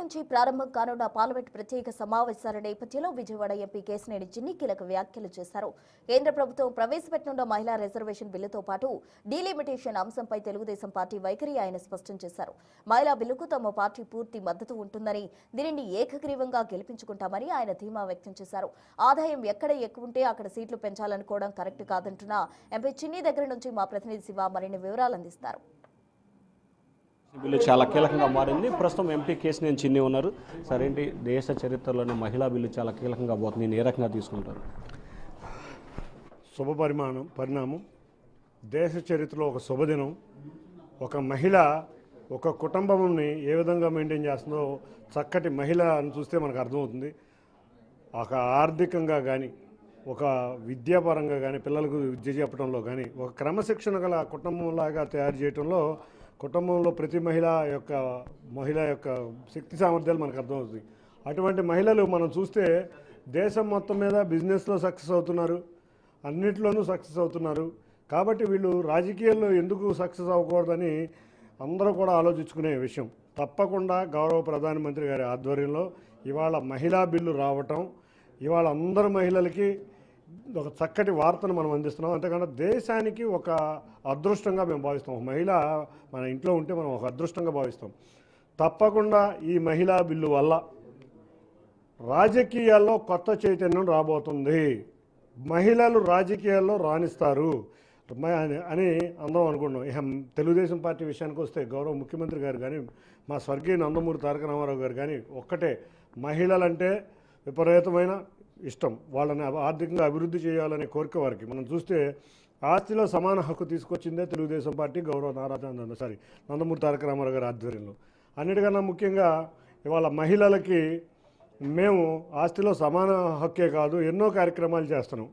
నుంచి ప్రారంభం కానున్న పార్లమెంట్ ప్రత్యేక సమావేశాల నేపథ్యంలో విజయవాడ ఎంపీ కేశినేని చిన్ని కీలక వ్యాఖ్యలు చేశారు. కేంద్ర ప్రభుత్వం ప్రవేశపెట్టనున్న మహిళా రిజర్వేషన్ బిల్లుతో పాటు డీలిమిటేషన్ అంశంపై తెలుగుదేశం పార్టీ వైఖరి ఆయన స్పష్టం చేశారు. మహిళా బిల్లుకు తమ పార్టీ పూర్తి మద్దతు ఉంటుందని, దీనిని ఏకగ్రీవంగా గెలిపించుకుంటామని ఆయన ధీమా వ్యక్తం చేశారు. ఆదాయం ఎక్కడ ఎక్కువ ఉంటే అక్కడ సీట్లు పెంచాలనుకోవడం కరెక్ట్ కాదంటున్న ఎంపీ చిన్ని దగ్గర నుంచి మా ప్రతినిధి శివ మరిన్ని వివరాలు అందిస్తారు. బిల్లు చాలా కీలకంగా మారింది. ప్రస్తుతం ఎంపీ కేశినేని చిన్ని ఉన్నారు. సరేంటి దేశ చరిత్రలోనే మహిళా బిల్లు చాలా కీలకంగా పోతుంది, ఏ రకంగా తీసుకుంటారు? పరిణామం దేశ చరిత్రలో ఒక శుభదినం. ఒక మహిళ ఒక కుటుంబంని ఏ విధంగా మెయింటైన్ చేస్తుందో చక్కటి మహిళ అని చూస్తే మనకు అర్థమవుతుంది. ఒక ఆర్థికంగా కానీ, ఒక విద్యాపరంగా కానీ, పిల్లలకు విద్య చెప్పడంలో కానీ, ఒక క్రమశిక్షణ గల కుటుంబంలాగా తయారు చేయడంలో కుటుంబంలో ప్రతి మహిళ యొక్క శక్తి సామర్థ్యాలు మనకు అర్థమవుతుంది. అటువంటి మహిళలు మనం చూస్తే దేశం మొత్తం మీద బిజినెస్లో సక్సెస్ అవుతున్నారు, అన్నింటిలోనూ సక్సెస్ అవుతున్నారు. కాబట్టి వీళ్ళు రాజకీయాల్లో ఎందుకు సక్సెస్ అవ్వకూడదని అందరూ కూడా ఆలోచించుకునే విషయం. తప్పకుండా గౌరవ ప్రధానమంత్రి గారి ఆధ్వర్యంలో ఇవాళ మహిళా బిల్లు రావటం, ఇవాళ అందరు మహిళలకి ఒక చక్కటి వార్తను మనం అందిస్తున్నాం. అంతేకాకుండా దేశానికి ఒక అదృష్టంగా మేము భావిస్తాం. ఒక మహిళ మన ఇంట్లో ఉంటే మనం ఒక అదృష్టంగా భావిస్తాం. తప్పకుండా ఈ మహిళా బిల్లు వల్ల రాజకీయాల్లో కొత్త చైతన్యం రాబోతుంది. మహిళలు రాజకీయాల్లో రాణిస్తారు అని అందరం అనుకుంటున్నాం. ఇక తెలుగుదేశం పార్టీ విషయానికి వస్తే గౌరవ ముఖ్యమంత్రి గారు కానీ, మా స్వర్గీయ నందమూరి తారక రామారావు గారు కానీ ఒక్కటే, మహిళలంటే విపరీతమైన ఇష్టం. వాళ్ళని ఆర్థికంగా అభివృద్ధి చేయాలనే కోరిక వారికి. మనం చూస్తే ఆస్తిలో సమాన హక్కు తీసుకొచ్చిందే తెలుగుదేశం పార్టీ గౌరవ నందమూరి తారక రామారావు గారి ఆధ్వర్యంలో. అన్నిటికన్నా ముఖ్యంగా ఇవాళ మహిళలకి మేము ఆస్తిలో సమాన హక్కే కాదు ఎన్నో కార్యక్రమాలు చేస్తున్నాం.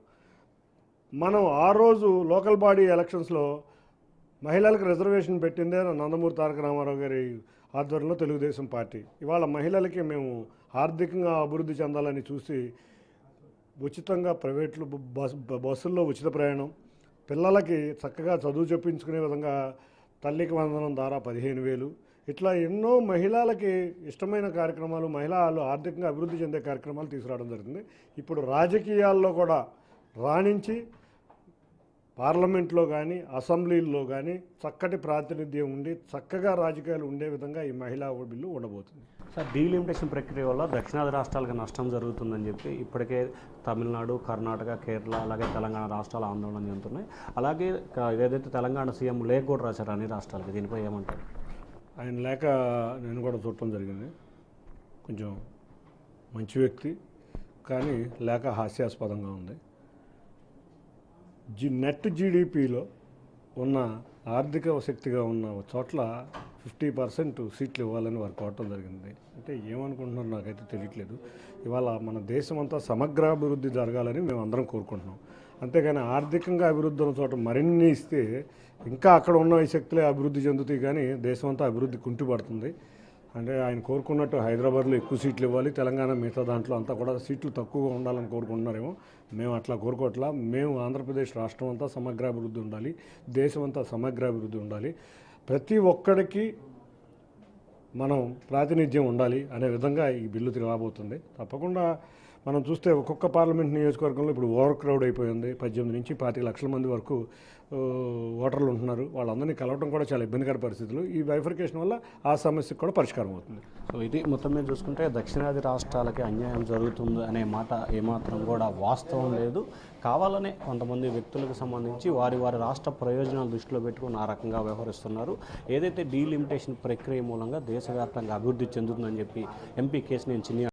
మనం ఆ రోజు లోకల్ బాడీ ఎలక్షన్స్లో మహిళలకు రిజర్వేషన్ పెట్టిందే నందమూరి తారక రామారావు గారి ఆధ్వర్యంలో తెలుగుదేశం పార్టీ. ఇవాళ మహిళలకి మేము ఆర్థికంగా అభివృద్ధి చెందాలని చూసి ఉచితంగా ప్రైవేట్లు బస్సుల్లో ఉచిత ప్రయాణం, పిల్లలకి చక్కగా చదువు చెప్పించుకునే విధంగా తల్లికి వందనం ద్వారా 15,000, ఇట్లా ఎన్నో మహిళలకి ఇష్టమైన కార్యక్రమాలు, మహిళలు ఆర్థికంగా అభివృద్ధి చెందే కార్యక్రమాలు తీసుకురావడం జరిగింది. ఇప్పుడు రాజకీయాల్లో కూడా రాణించి పార్లమెంట్లో కానీ అసెంబ్లీల్లో కానీ చక్కటి ప్రాతినిధ్యం ఉండి చక్కగా రాజకీయాలు ఉండే విధంగా ఈ మహిళా బిల్లు ఉండబోతుంది. సార్, డీలిమిటేషన్ ప్రక్రియ వల్ల దక్షిణాది రాష్ట్రాలకు నష్టం జరుగుతుందని చెప్పి ఇప్పటికే తమిళనాడు, కర్ణాటక, కేరళ అలాగే తెలంగాణ రాష్ట్రాలు ఆందోళన చెందుతున్నాయి. అలాగే ఏదైతే తెలంగాణ సీఎం లేఖ కూడా రాశారు అన్ని రాష్ట్రాలకి, దీనిపై ఏమంటారు? ఆయన లేఖ నేను కూడా చూడటం జరిగింది. కొంచెం మంచి వ్యక్తి, కానీ లేఖ హాస్యాస్పదంగా ఉంది. నెట్ జీడిపిలో ఉన్న ఆర్థిక శక్తిగా ఉన్న చోట్ల 50% సీట్లు ఇవ్వాలని వారు కోరటం జరిగింది. అంటే ఏమనుకుంటున్నారో నాకైతే తెలియట్లేదు. ఇవాళ మన దేశం అంతా సమగ్రాభివృద్ధి జరగాలని మేము అందరం కోరుకుంటున్నాం. అంతేగాని ఆర్థికంగా అభివృద్ధి ఉన్న చోట మరిన్ని ఇస్తే ఇంకా అక్కడ ఉన్న ఈ శక్తులే అభివృద్ధి చెందుతాయి, కానీ దేశం అంతా అభివృద్ధి కుంటుపడుతుంది. అంటే ఆయన కోరుకున్నట్టు హైదరాబాద్లో ఎక్కువ సీట్లు ఇవ్వాలి, తెలంగాణ మిగతా దాంట్లో అంతా కూడా సీట్లు తక్కువగా ఉండాలని కోరుకుంటున్నారేమో. మేము అట్లా కోరుకోవట్లా. మేము ఆంధ్రప్రదేశ్ రాష్ట్రం అంతా సమగ్రాభివృద్ధి ఉండాలి, దేశం అంతా సమగ్రాభివృద్ధి ఉండాలి, ప్రతి ఒక్కడికి మనం ప్రాతినిధ్యం ఉండాలి అనే విధంగా ఈ బిల్లు రాబోతుంది. తప్పకుండా మనం చూస్తే ఒక్కొక్క పార్లమెంట్ నియోజకవర్గంలో ఇప్పుడు ఓవర్ క్రౌడ్ అయిపోయింది. 18 నుంచి 25 లక్షల మంది వరకు ఓటర్లు ఉంటున్నారు. వాళ్ళందరినీ కలవడం కూడా చాలా ఇబ్బందికర పరిస్థితులు. ఈ బైఫర్కేషన్ వల్ల ఆ సమస్యకు కూడా పరిష్కారం అవుతుంది. సో ఇది మొత్తం మీద చూసుకుంటే దక్షిణాది రాష్ట్రాలకి అన్యాయం జరుగుతుంది అనే మాట ఏమాత్రం కూడా వాస్తవం లేదు. కావాలనే కొంతమంది వ్యక్తులకు సంబంధించి వారి రాష్ట్ర ప్రయోజనాలు దృష్టిలో పెట్టుకుని ఆ రకంగా వ్యవహరిస్తున్నారు. ఏదైతే డీలిమిటేషన్ ప్రక్రియ మూలంగా దేశవ్యాప్తంగా అభివృద్ధి చెందుతుందని చెప్పి ఎంపీ కేశినేని చిన్ని